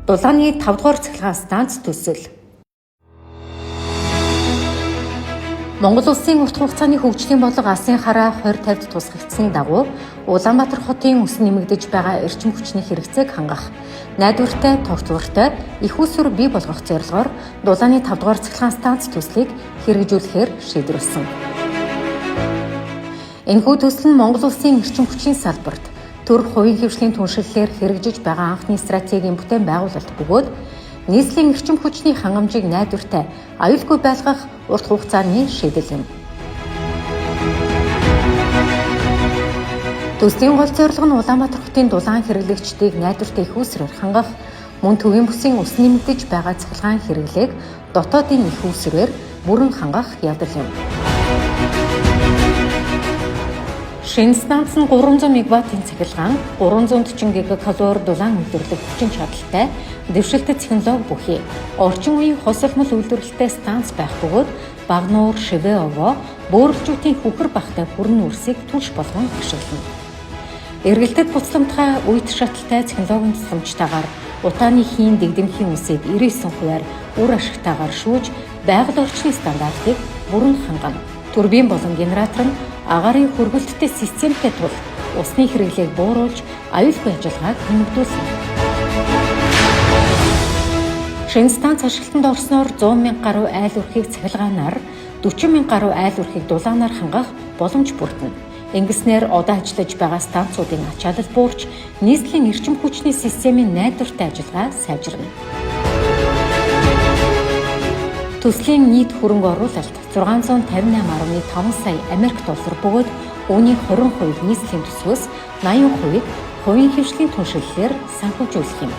Дулааны 5 дугаар цахилгаан станц төсөл. Монгол Улсын урт хугацааны хөгжлийн бодлого Асын хараа 2050-д тусгагдсаны дагуу Улаанбаатар хотын өсөн нэмэгдэж байгаа эрчим хүчний хэрэгцээг хангах, найдвартай, тогтвортой, их усүр бий болгох зорилгоор Дулааны 5 дугаар цахилгаан станц төслийг хэрэгжүүлэхээр шийдвэрлсэн. Энэхүү төсөл нь Монгол Улсын эрчим хүчний салбарт төр хувийн хөгжлийн түншлэлээр хэрэгжиж байгаа анхны стратегийн бүтээн байгуулалт бөгөөд нийслэлийн эрчим хүчний хангамжийг найдвартай, аюулгүй байлгах урт хугацааны шийдэл юм. Төслийн гол зорилго нь Улаанбаатар хотын дулаан хэрэглэгчдийг найдвартай их усрээр хангах, мөн төвийн бүсийн ус нэмэгдэж байгаа цахилгаан хэрэглээг дотоодын их усрээр бүрэн хангах явдал юм. Шинэ станц нь 300 МВт-ийн цахилгаан, 340 гигакалори дулаан үйлдвэрлэх хүчин чадалтай, дэвшилтэт технологи бүхий, орчин үеийн хосолмол үйлдвэрлэлтэй станц байх бөгөөд бага нуур, шивээ овоо, бөөрөлжүүдийн хүхэр багтай хүрэн үрсийг түлш болгон ашиглана. Эргэлтэд буцламтгай үйт шаталтай технологийн тусламжтайгаар утааны хийн дэгдэмхийн үсийг 99%-аар үр ашигтайгаар шүүж, байгаль орчны стандартыг бүрэн хангана. Турбин болон генератор нь агаарын хөргөлттэй системтэй тул усны хэрэглээг бууруулж, аюулгүй ажиллагааг нэмэгдүүлнэ. Шинэ станц ашиглалтанд орсноор 100 мянга гаруй айл өрхийг цахилгаанаар, 40 мянга гаруй айл өрхийг дулаанаар хангах боломж бүрдэнэ. Ингэснээр одоо ажиллаж байгаа станцуудын ачаалал буурч, нийслэлийн эрчим хүчний системийн найдвартай ажиллагаа сайжирна. Төслийн нийт хөрөнгө оруулалт 658.5 сая Америк доллар бөгөөд үүний 20% нийслэлийн төсвөөс 80%-ийг хувийн хөгжлийн түншлэлээр санхүүжүүлэх юм.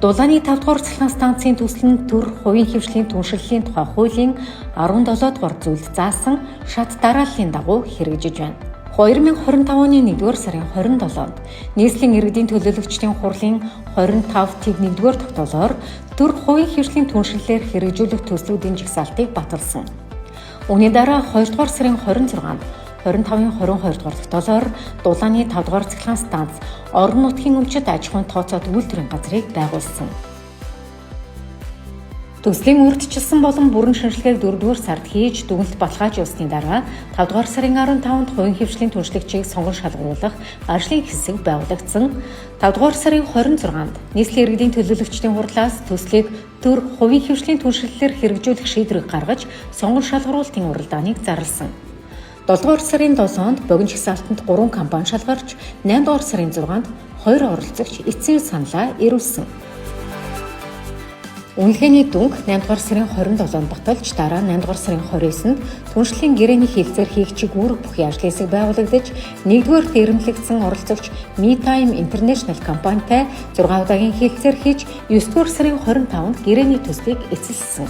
Дулааны 5 дугаар цахилгаан станцын төсөл нь төр хувийн хөгжлийн түншлэлийн тухай хуулийн 17 дугаар зүйлд заасан шат дарааллын дагуу хэрэгжиж байна. 2025 оны 1-р сарын 27-нд нийслэлийн иргэдийн төлөөлөгчдийн хурлын 25/1-р тогтоолоор төр хувийн хөгжлийн түншлэлээр хэрэгжүүлэх төслүүдийн жагсаалтыг баталсан. Үүний дараа 2-р сарын 26-нд 25-22 дугаар тогтоолоор Дулааны 5 дугаар цахилгаан станц орон нутгийн өмчит аж ахуйн тооцоод үйлдвэрийн газрыг байгуулсан. Төслийн урьдчилсан болон бүрэн шинжилгээг 4-р сард хийж дүгнэлт баталгаажуулсны дараа 5 дугаар сарын 15-нд хувийн хөгжлийн түншлэгчийг сонгон шалгуулах ажлын хэсэг байгуулагдсан. 5 дугаар сарын 26-нд нийслэлийн иргэдийн төлөөлөгчдийн хурлаас төслийг төр хувийн хөгжлийн түншлэлээр хэрэгжүүлэх шийдвэрийг гаргаж сонгон шалгаруулалтын уралдааныг зарласан. 7 дугаар сарын 7-нд богино жагсаалтанд 3 компани шалгарч, 8 дугаар сарын 6-нд 2 оролцогч эцсийн саналаа ирүүлсэн. Үнэлгээний дүнг 8 дугаар сарын 27-нд баталж, дараа 8 дугаар сарын 29-нд түншлэлийн гэрээний хэлэлцээр хийгчиг үүрэг бүхий ажлын хэсэг байгуулагдаж, 1-р эрэмлэгдсэн оролцогч MeTime International компанитай 6 удаагийн хэлэлцээр хийж, 9-р сарын 25-нд гэрээний төслийг эцэлсэн.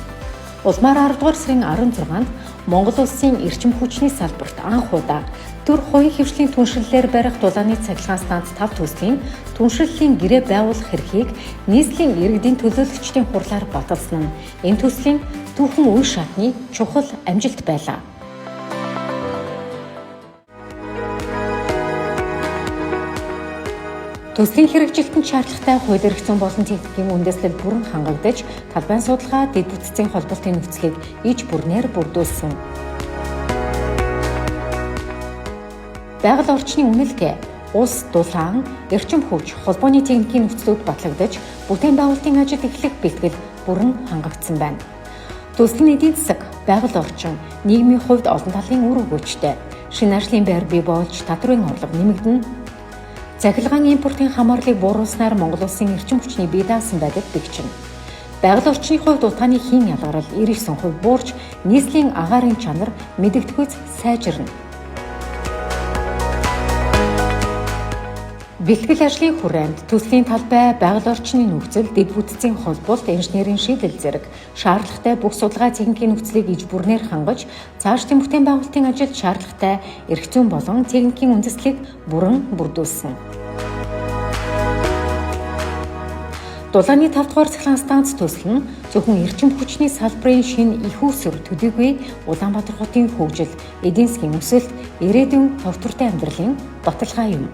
Улмаар 10 дугаар сарын 16-нд Монгол Улсын эрчим хүчний салбарт анх удаа төр хувийн хөгжлийн түншлэлээр барих Дулааны цахилгаан станц 5 төслийн түншлэлийн гэрээ байгуулах эрхийг нийслэлийн иргэдийн төлөөлөгчдийн хурлаар баталсан нь энэ төслийн түүхэн үе шатны чухал амжилт байлаа. Төслийн хэрэгжилтэнд шаардлагатай хууль эрх зүйн болон техникийн үндэслэл бүрэн хангагдаж, талбайн судалгаа, дэд бүтцийн холболтын нөхцөлийг иж бүрнээр бүрдүүлсэн. Байгаль орчны үнэлгээ, ус, дулаан, эрчим хүч, холбооны техникийн нөхцлүүд батлагдаж, бүтээн байгуулалтын ажил эхлэх бэлтгэл бүрэн хангагдсан байна. Төслийн эдийн засаг, байгаль орчин, нийгмийн хувьд олон талын үр өгөөчтэй, шинэ ажлын байр бий болж, татврын орлого нэмэгдэнэ. Цахилгаан импортын хамаарлыг бууруулснаар Монгол Улсын эрчим хүчний бие даасан байдал бэгжинэ. Байгаль орчны хувьд утааны хийн ялгарал 99% буурч, нийслэлийн агаарын чанар мэдэгдэхүйц сайжирна. Бэлтгэл ажлын хүрээнд төслийн талбай, байгаль орчны нөхцөл, дэд бүтцийн холболт, инженерийн шийдэл зэрэг шаардлагатай бүх судалгаа техникийн нөхцөлийг иж бүрнээр хангаж, цаашдын бүтээн байгуулалтын ажилд шаардлагатай эрх зүйн болон техникийн үндэслэлийг бүрэн бүрдүүлсэн. Дулааны 5 дугаар цахилгаан станц төсөл нь зөвхөн эрчим хүчний салбарын шинэ их усүр төдийгүй Улаанбаатар хотын хөгжил, эдийн засгийн өсөлт, ирээдүйн тогтвортой амьдралын баталгаа юм.